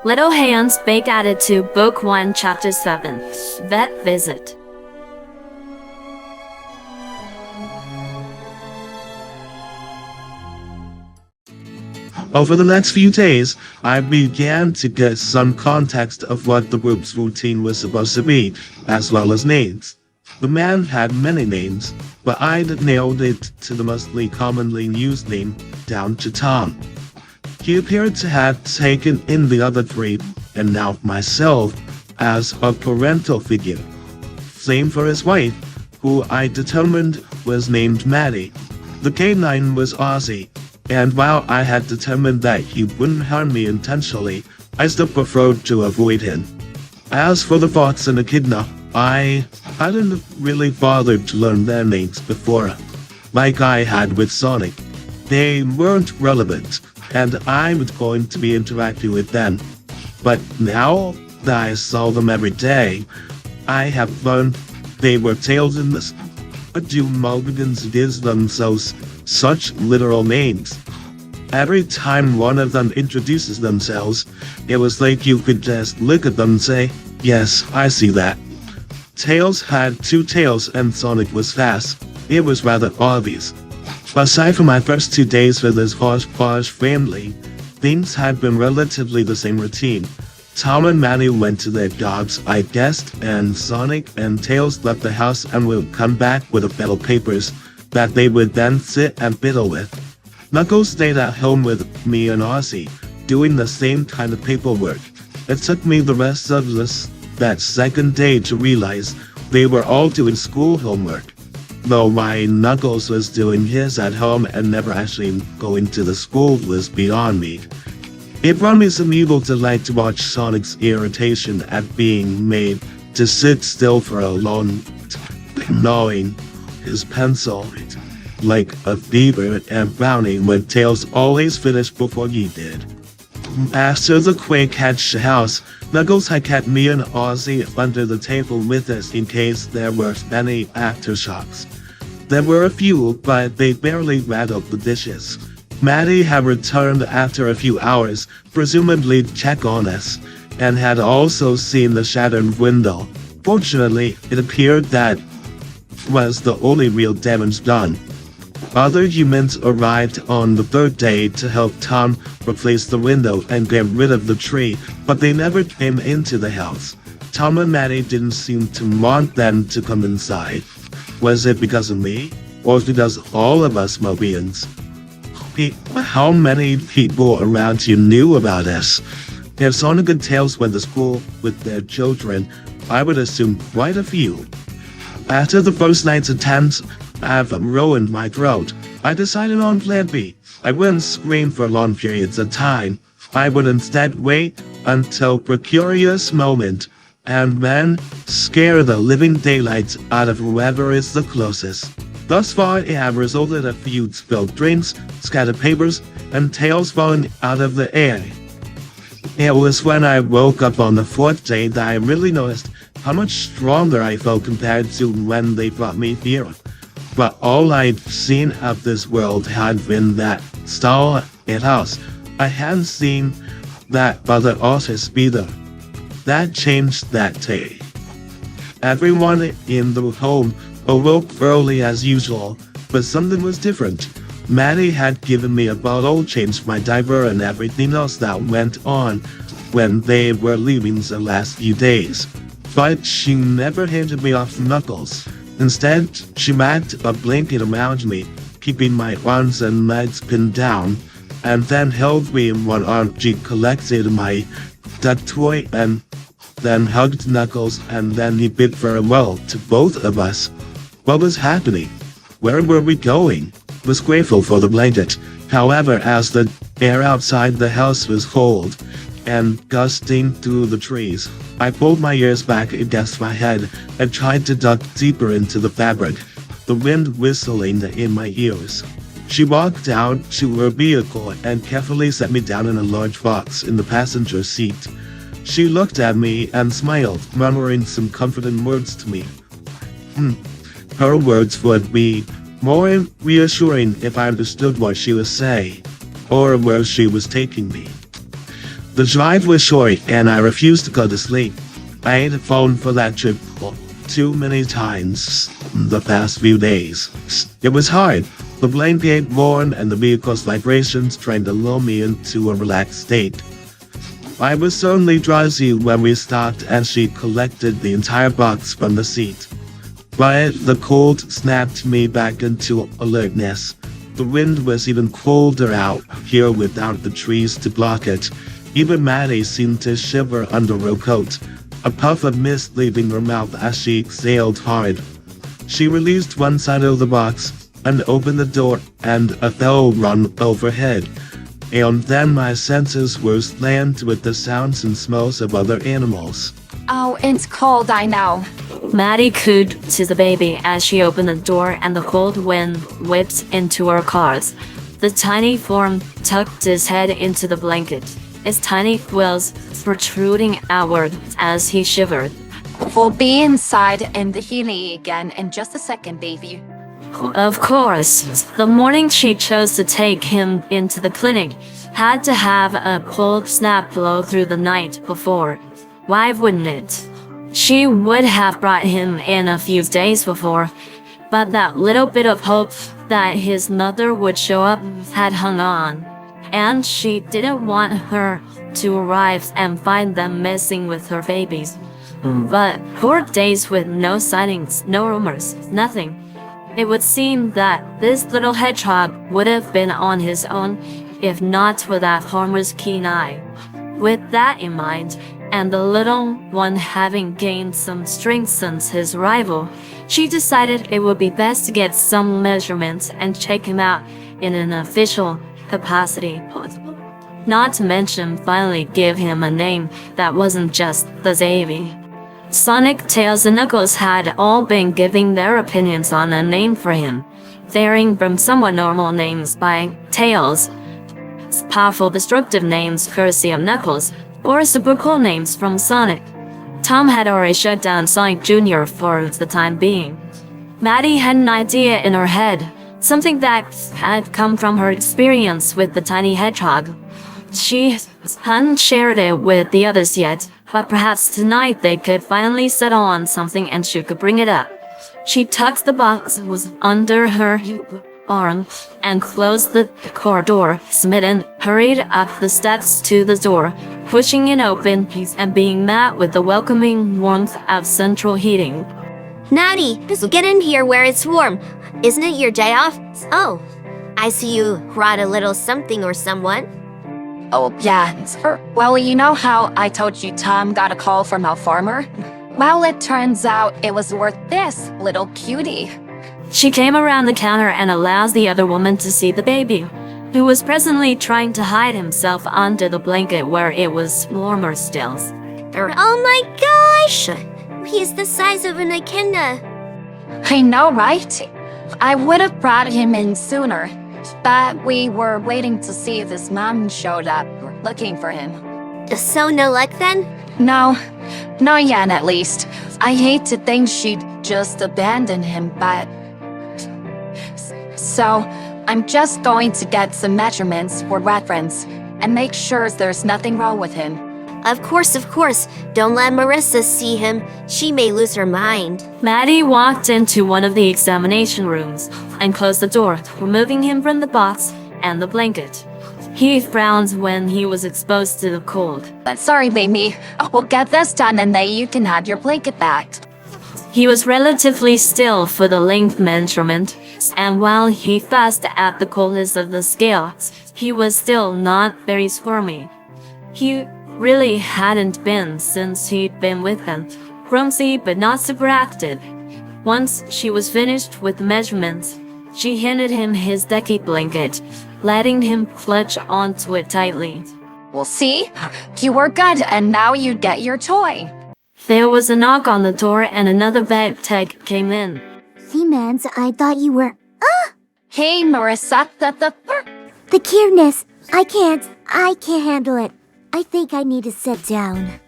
Little Hands Baked Attitude Book 1 Chapter 7 Vet Visit. Over the next few days, I began to get some context of what the group's routine was supposed to be, as well as names. The man had many names, but I'd nailed it to the mostly commonly used name, down to Tom. He appeared to have taken in the other three, and now myself, as a parental figure. Same for his wife, who I determined was named Maddie. The canine was Ozzy, and while I had determined that he wouldn't harm me intentionally, I still preferred to avoid him. As for the fox and echidna, I hadn't really bothered to learn their names before, like I had with Sonic. They weren't relevant, and I was going to be interacting with them. But now that I saw them every day, I have learned they were tails in this. But do mulligans give themselves such literal names? Every time one of them introduces themselves, it was like you could just look at them and say, "Yes, I see that." Tails had two tails and Sonic was fast. It was rather obvious. Aside from my first 2 days with this hodgepodge family, things had been relatively the same routine. Tom and Maddie went to their jobs, I guessed, and Sonic and Tails left the house and would come back with a bed of papers that they would then sit and fiddle with. Knuckles stayed at home with me and Ozzy, doing the same kind of paperwork. It took me the rest of that second day to realize they were all doing school homework, though why Knuckles was doing his at home and never actually going to the school was beyond me. It brought me some evil delight to watch Sonic's irritation at being made to sit still for a long time, gnawing his pencil like a beaver, and Brownie when Tails always finished before he did. After the quake had the house, Knuckles had kept me and Ozzy under the table with us in case there were any aftershocks. There were a few, but they barely rattled the dishes. Maddie had returned after a few hours, presumably to check on us, and had also seen the shattered window. Fortunately, it appeared that was the only real damage done. Other humans arrived on the third day to help Tom replace the window and get rid of the tree, but they never came into the house. Tom and Maddie didn't seem to want them to come inside. Was it because of me? Or because all of us Mobians? How many people around you knew about us? If Sonic and Tails went to school with their children, I would assume quite a few. After the first night's attempts have ruined my throat, I decided on plan B. I wouldn't scream for long periods of time. I would instead wait until precarious moment and then scare the living daylights out of whoever is the closest. Thus far, it had resulted in a few spilled drinks, scattered papers, and tails falling out of the air. It was when I woke up on the fourth day that I really noticed how much stronger I felt compared to when they brought me here. But all I'd seen of this world had been that stall and house. I hadn't seen that other artist either. That changed that day. Everyone in the home awoke early as usual, but something was different. Maddie had given me a bottle, changed my diaper, and everything else that went on when they were leaving the last few days. But she never handed me off Knuckles. Instead, she wrapped a blanket around me, keeping my arms and legs pinned down, and then held me in one arm. She collected my duck toy and then hugged Knuckles, and then he bid farewell to both of us. What was happening? Where were we going? I was grateful for the blanket. However, as the air outside the house was cold and gusting through the trees, I pulled my ears back against my head and tried to duck deeper into the fabric, the wind whistling in my ears. She walked out to her vehicle and carefully set me down in a large box in the passenger seat. She looked at me and smiled, murmuring some comforting words to me. Her words would be more reassuring if I understood what she was saying, or where she was taking me. The drive was short and I refused to go to sleep. I had phoned for that trip too many times the past few days. It was hard. The blanket mourned and the vehicle's vibrations tried to lull me into a relaxed state. I was certainly drowsy when we stopped and she collected the entire box from the seat. But the cold snapped me back into alertness. The wind was even colder out here without the trees to block it. Even Maddie seemed to shiver under her coat, a puff of mist leaving her mouth as she exhaled hard. She released one side of the box and opened the door, and a bell rung overhead. And then my senses were slammed with the sounds and smells of other animals. Oh, it's cold, I know. Maddie cooed to the baby as she opened the door and the cold wind whipped into her cars. The tiny form tucked his head into the blanket, its tiny quills protruding outward as he shivered. We'll be inside in the healing again in just a second, baby. Of course, the morning she chose to take him into the clinic had to have a cold snap blow through the night before. Why wouldn't it? She would have brought him in a few days before, but that little bit of hope that his mother would show up had hung on, and she didn't want her to arrive and find them messing with her babies. But 4 days with no sightings, no rumors, nothing. It would seem that this little hedgehog would have been on his own if not for that farmer's keen eye. With that in mind, and the little one having gained some strength since his arrival, she decided it would be best to get some measurements and check him out in an official capacity. Not to mention finally give him a name that wasn't just the Davy. Sonic, Tails, and Knuckles had all been giving their opinions on a name for him, varying from somewhat normal names by Tails, powerful destructive names courtesy of Knuckles, or super cool names from Sonic. Tom had already shut down Sonic Jr. for the time being. Maddie had an idea in her head, something that had come from her experience with the tiny hedgehog. She hadn't shared it with the others yet, but perhaps tonight they could finally settle on something and she could bring it up. She tucked the box was under her arm and closed the car door. Smitten hurried up the steps to the door, pushing it open and being met with the welcoming warmth of central heating. Maddie, get in here where it's warm. Isn't it your day off? Oh, I see you brought a little something or someone. Oh, yeah. Well, you know how I told you Tom got a call from our farmer? Well, it turns out it was worth this little cutie. She came around the counter and allows the other woman to see the baby, who was presently trying to hide himself under the blanket where it was warmer still. Oh my gosh! He's the size of an echidna. I know, right? I would have brought him in sooner, but we were waiting to see if his mom showed up, looking for him. So no luck then? No, not yet at least. I hate to think she'd just abandon him, but... So, I'm just going to get some measurements for reference and make sure there's nothing wrong with him. Of course. Don't let Marissa see him. She may lose her mind. Maddie walked into one of the examination rooms and closed the door, removing him from the box and the blanket. He frowned when he was exposed to the cold. Sorry, baby. We'll get this done and then you can have your blanket back. He was relatively still for the length measurement, and while he fussed at the coldness of the scale, he was still not very squirmy. He really hadn't been since he'd been with them, clumsy but not super active. Once she was finished with the measurements, she handed him his ducky blanket, letting him clutch onto it tightly. We'll see. You were good and now you get your toy. There was a knock on the door and another vet tech came in. Siemens, I thought you were... Hey, Marissa, The cureness. I can't handle it. I think I need to sit down.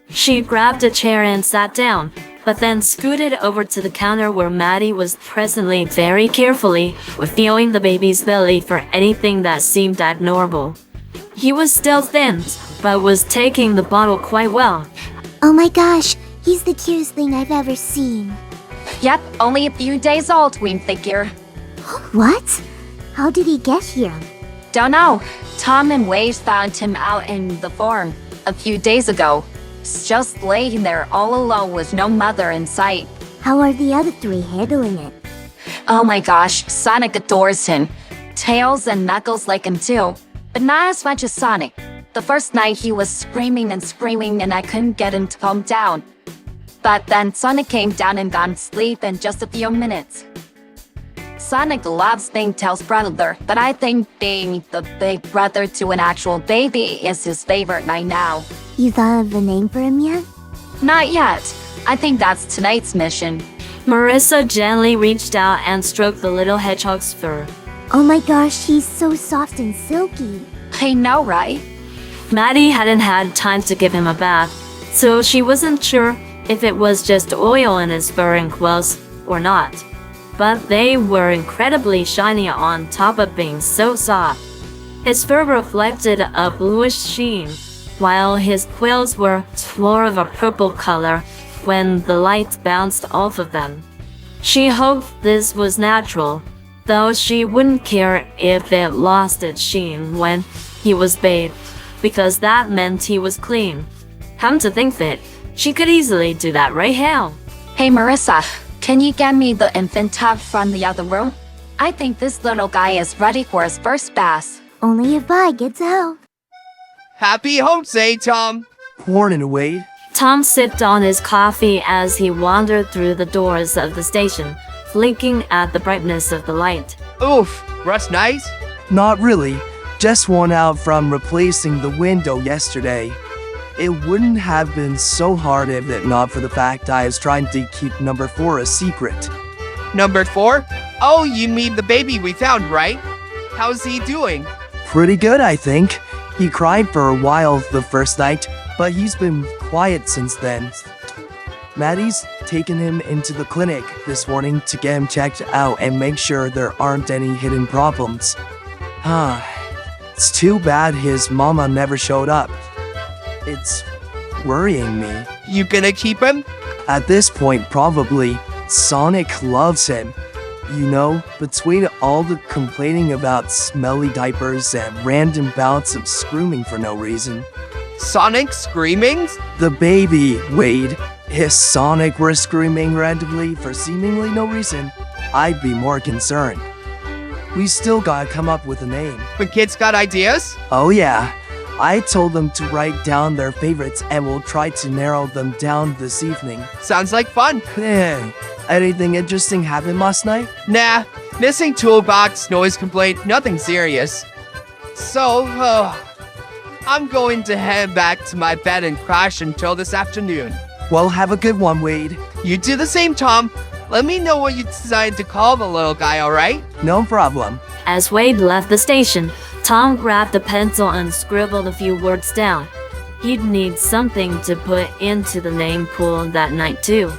She grabbed a chair and sat down, but then scooted over to the counter where Maddie was presently very carefully feeling the baby's belly for anything that seemed abnormal. He was still thin, but was taking the bottle quite well. Oh my gosh, he's the cutest thing I've ever seen. Yep, only a few days old, we figure. What? How did he get here? Don't know. Tom and Wade found him out in the farm a few days ago. He's just laying there all alone with no mother in sight. How are the other three handling it? Oh my gosh, Sonic adores him. Tails and Knuckles like him too, but not as much as Sonic. The first night he was screaming and I couldn't get him to calm down. But then Sonic came down and got sleep in just a few minutes. Sonic loves being Tails' brother, but I think being the big brother to an actual baby is his favorite right now. You thought of a name for him yet? Not yet. I think that's tonight's mission. Marissa gently reached out and stroked the little hedgehog's fur. Oh my gosh, he's so soft and silky. I know, right? Maddie hadn't had time to give him a bath, so she wasn't sure if it was just oil in his fur and quills or not. But they were incredibly shiny on top of being so soft. His fur reflected a bluish sheen, while his quills were more of a purple color when the light bounced off of them. She hoped this was natural, though she wouldn't care if it lost its sheen when he was bathed, because that meant he was clean. Come to think of it, she could easily do that right now. Hey Marissa, can you get me the infant tub from the other room? I think this little guy is ready for his first bath. Only if I get to help. Happy home stay, Tom. Morning, Wade. Tom sipped on his coffee as he wandered through the doors of the station, blinking at the brightness of the light. Oof, rust nice? Not really. Just worn out from replacing the window yesterday. It wouldn't have been so hard if it not for the fact I was trying to keep number 4 a secret. Number 4? Oh, you mean the baby we found, right? How's he doing? Pretty good, I think. He cried for a while the first night, but he's been quiet since then. Maddie's taken him into the clinic this morning to get him checked out and make sure there aren't any hidden problems. It's too bad his mama never showed up. It's worrying me. You gonna keep him? At this point, probably. Sonic loves him. You know, between all the complaining about smelly diapers and random bouts of screaming for no reason. Sonic screaming? The baby, Wade. If Sonic were screaming randomly for seemingly no reason, I'd be more concerned. We still gotta come up with a name. The kids got ideas? Oh yeah. I told them to write down their favorites and we'll try to narrow them down this evening. Sounds like fun. Anything interesting happened last night? Nah, missing toolbox, noise complaint, nothing serious. So, I'm going to head back to my bed and crash until this afternoon. Well, have a good one, Wade. You do the same, Tom. Let me know what you decide to call the little guy, alright? No problem. As Wade left the station, Tom grabbed a pencil and scribbled a few words down. He'd need something to put into the name pool that night too.